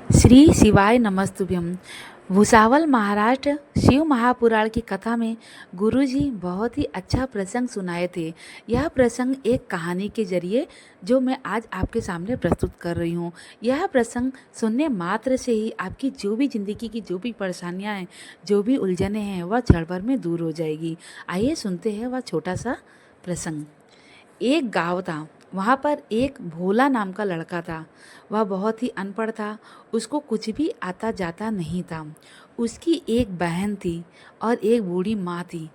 श्री शिवाय नमस्तुभ्यम। भुसावल महाराष्ट्र शिव महापुराण की कथा में गुरुजी बहुत ही अच्छा प्रसंग सुनाए थे। यह प्रसंग एक कहानी के जरिए जो मैं आज आपके सामने प्रस्तुत कर रही हूँ। यह प्रसंग सुनने मात्र से ही आपकी जो भी ज़िंदगी की जो भी परेशानियाँ हैं, जो भी उलझनें हैं, वह क्षण भर में दूर हो जाएगी। आइए सुनते हैं वह छोटा सा प्रसंग। एक गांव था। वहाँ पर एक भोला नाम का लड़का था। वह बहुत ही अनपढ़ था। उसको कुछ भी आता जाता नहीं था। उसकी एक बहन थी और एक बूढ़ी माँ थी।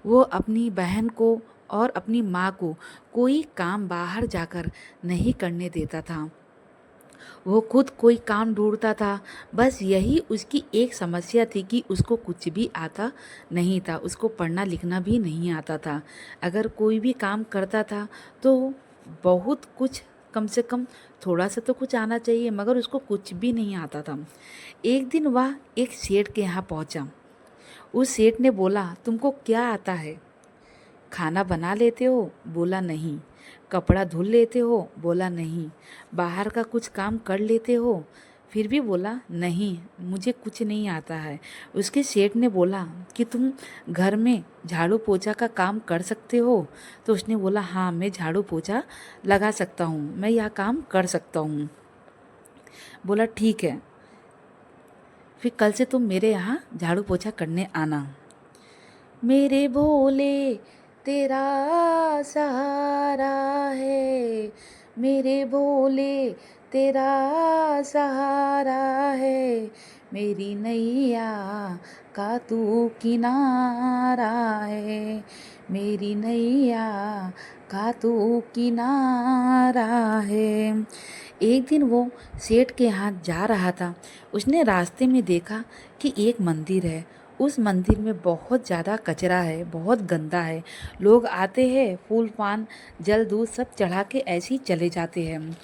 वो अपनी बहन को और अपनी माँ को कोई काम बाहर जाकर नहीं करने देता था। वो खुद कोई काम ढूंढता था। बस यही उसकी एक समस्या थी कि उसको कुछ भी आता नहीं था। उसको पढ़ना लिखना भी नहीं आता था। अगर कोई भी काम करता था तो बहुत कुछ, कम से कम थोड़ा सा तो कुछ आना चाहिए, मगर उसको कुछ भी नहीं आता था। एक दिन वह एक सेठ के यहाँ पहुँचा। उस सेठ ने बोला, तुमको क्या आता है? खाना बना लेते हो? बोला नहीं। कपड़ा धुल लेते हो? बोला नहीं। बाहर का कुछ काम कर लेते हो? फिर भी बोला नहीं, मुझे कुछ नहीं आता है। उसके सेठ ने बोला कि तुम घर में झाड़ू पोछा का काम कर सकते हो? तो उसने बोला हाँ, मैं झाड़ू पोछा लगा सकता हूँ, मैं यह काम कर सकता हूँ। बोला ठीक है, फिर कल से तुम मेरे यहाँ झाड़ू पोछा करने आना। मेरे भोले तेरा सहारा है, मेरे भोले तेरा सहारा है, मेरी नैया का तू किनारा है, मेरी नैया का तू किनारा है। एक दिन वो सेठ के यहाँ जा रहा था। उसने रास्ते में देखा कि एक मंदिर है। उस मंदिर में बहुत ज़्यादा कचरा है, बहुत गंदा है। लोग आते हैं, फूल पान जल दूध सब चढ़ा के ऐसे ही चले जाते हैं।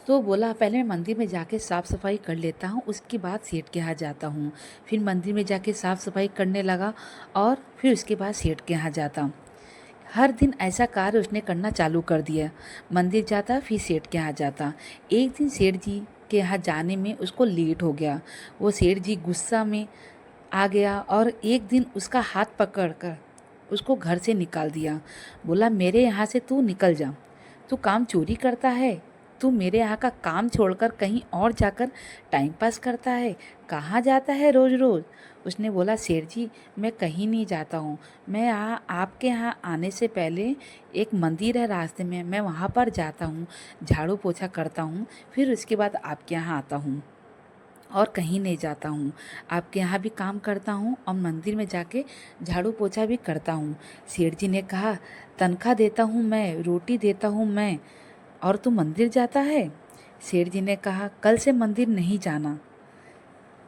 तो बोला पहले मैं मंदिर में जाके साफ़ सफाई कर लेता हूँ, उसके बाद सेठ के यहाँ जाता हूँ। फिर मंदिर में जाके साफ़ सफाई करने लगा और फिर उसके बाद सेठ के यहाँ जाता। हर दिन ऐसा कार्य उसने करना चालू कर दिया। मंदिर जाता, फिर सेठ के यहाँ जाता। एक दिन सेठ जी के यहाँ जाने में उसको लेट हो गया। वो सेठ जी गुस्सा में आ गया और एक दिन उसका हाथ पकड़ कर उसको घर से निकाल दिया। बोला मेरे यहाँ से तू निकल जा, तू काम चोरी करता है, तू मेरे यहाँ का काम छोड़कर कहीं और जाकर टाइम पास करता है, कहाँ जाता है रोज़ रोज़? उसने बोला सेठ जी, मैं कहीं नहीं जाता हूँ, मैं यहाँ आपके यहाँ आने से पहले एक मंदिर है रास्ते में, मैं वहाँ पर जाता हूँ, झाड़ू पोछा करता हूँ, फिर उसके बाद आपके यहाँ आता हूँ और कहीं नहीं जाता हूँ। आपके यहाँ भी काम करता हूँ और मंदिर में जाके झाड़ू पोछा भी करता हूँ। सेठ जी ने कहा तनख्वाह देता हूँ मैं, रोटी देता हूँ मैं, और तू मंदिर जाता है? सेठ जी ने कहा कल से मंदिर नहीं जाना,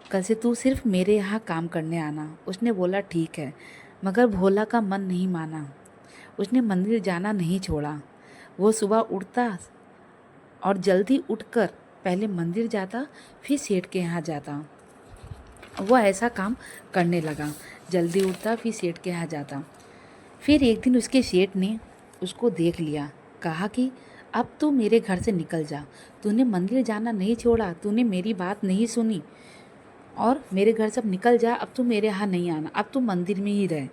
कल से तू सिर्फ मेरे यहाँ काम करने आना। उसने बोला ठीक है, मगर भोला का मन नहीं माना। उसने मंदिर जाना नहीं छोड़ा। वो सुबह उठता और जल्दी उठकर पहले मंदिर जाता, फिर सेठ के यहाँ जाता। वो ऐसा काम करने लगा, जल्दी उठता फिर सेठ के यहाँ जाता। फिर एक दिन उसके सेठ ने उसको देख लिया, कहा कि अब तू मेरे घर से निकल जा, तूने मंदिर जाना नहीं छोड़ा, तूने मेरी बात नहीं सुनी और मेरे घर से अब निकल जा, अब तू मेरे यहाँ नहीं आना, अब तू मंदिर में ही रह।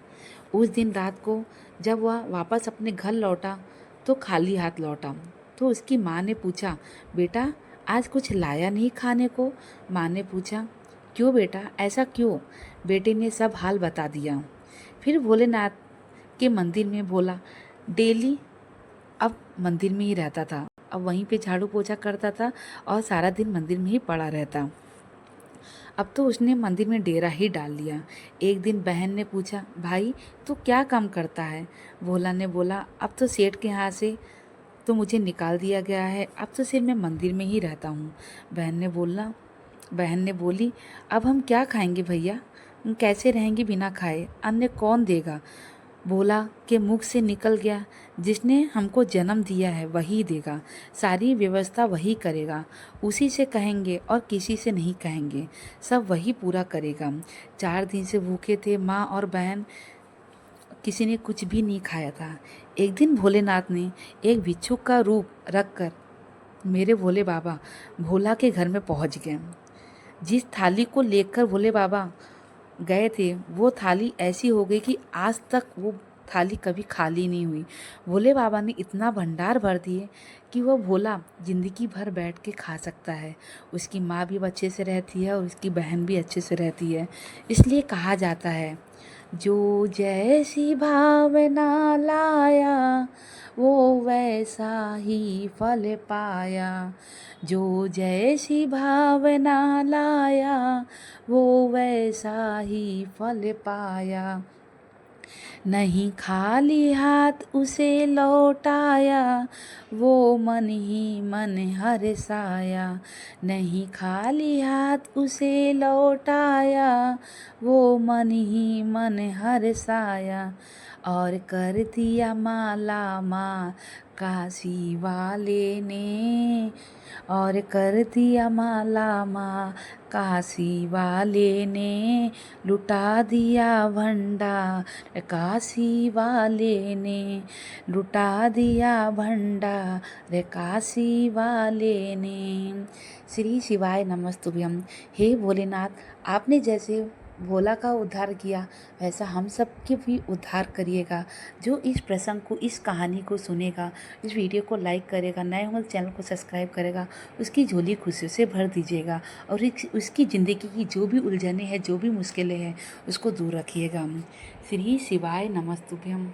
उस दिन रात को जब वह वापस अपने घर लौटा तो खाली हाथ लौटा। तो उसकी माँ ने पूछा बेटा आज कुछ लाया नहीं खाने को? माँ ने पूछा क्यों बेटा, ऐसा क्यों? बेटे ने सब हाल बता दिया। फिर भोलेनाथ के मंदिर में भोला डेली अब मंदिर में ही रहता था। अब वहीं पे झाड़ू पोछा करता था और सारा दिन मंदिर में ही पड़ा रहता। अब तो उसने मंदिर में डेरा ही डाल लिया। एक दिन बहन ने पूछा भाई तू क्या काम करता है? भोला ने बोला अब तो सेठ के यहाँ से तो मुझे निकाल दिया गया है, अब तो सिर्फ मैं मंदिर में ही रहता हूँ। बहन ने बोली अब हम क्या खाएंगे भैया, हम कैसे रहेंगे बिना खाए, अन्न कौन देगा? भोला के मुख से निकल गया जिसने हमको जन्म दिया है वही देगा, सारी व्यवस्था वही करेगा, उसी से कहेंगे और किसी से नहीं कहेंगे, सब वही पूरा करेगा। 4 दिन से भूखे थे माँ और बहन, किसी ने कुछ भी नहीं खाया था। एक दिन भोलेनाथ ने एक भिक्षुक का रूप रखकर मेरे भोले बाबा भोला के घर में पहुंच गए। जिस थाली को लेकर भोले बाबा गए थे वो थाली ऐसी हो गई कि आज तक वो थाली कभी खाली नहीं हुई। भोले बाबा ने इतना भंडार भर दिए कि वो भोला ज़िंदगी भर बैठ के खा सकता है। उसकी माँ भी अच्छे से रहती है और उसकी बहन भी अच्छे से रहती है। इसलिए कहा जाता है, जो जैसी भावना लाया वो वैसा ही फल पाया। जो जैसी भावना लाया वो वैसा ही फल पाया। नहीं खाली हाथ उसे लौटाया वो मन ही मन हर्षाया। नहीं खाली हाथ उसे लौटाया वो मन ही मन हर्षाया। और कर दिया माला माँ काशी वाले ने। और कर दिया माला माँ काशी वाले ने। लुटा दिया भंडार काशी वाले ने। लुटा दिया भंडार काशी वाले ने। श्री शिवाय नमस्तुभ्यम। हे भोलेनाथ, आपने जैसे भोला का उद्धार किया वैसा हम सब के भी उद्धार करिएगा। जो इस प्रसंग को, इस कहानी को सुनेगा, इस वीडियो को लाइक करेगा, नए होंगे चैनल को सब्सक्राइब करेगा, उसकी झोली खुशियों से भर दीजिएगा। और उसकी ज़िंदगी की जो भी उलझनें हैं, जो भी मुश्किलें हैं, उसको दूर रखिएगा। श्री शिवाय नमस्तुभ्यम।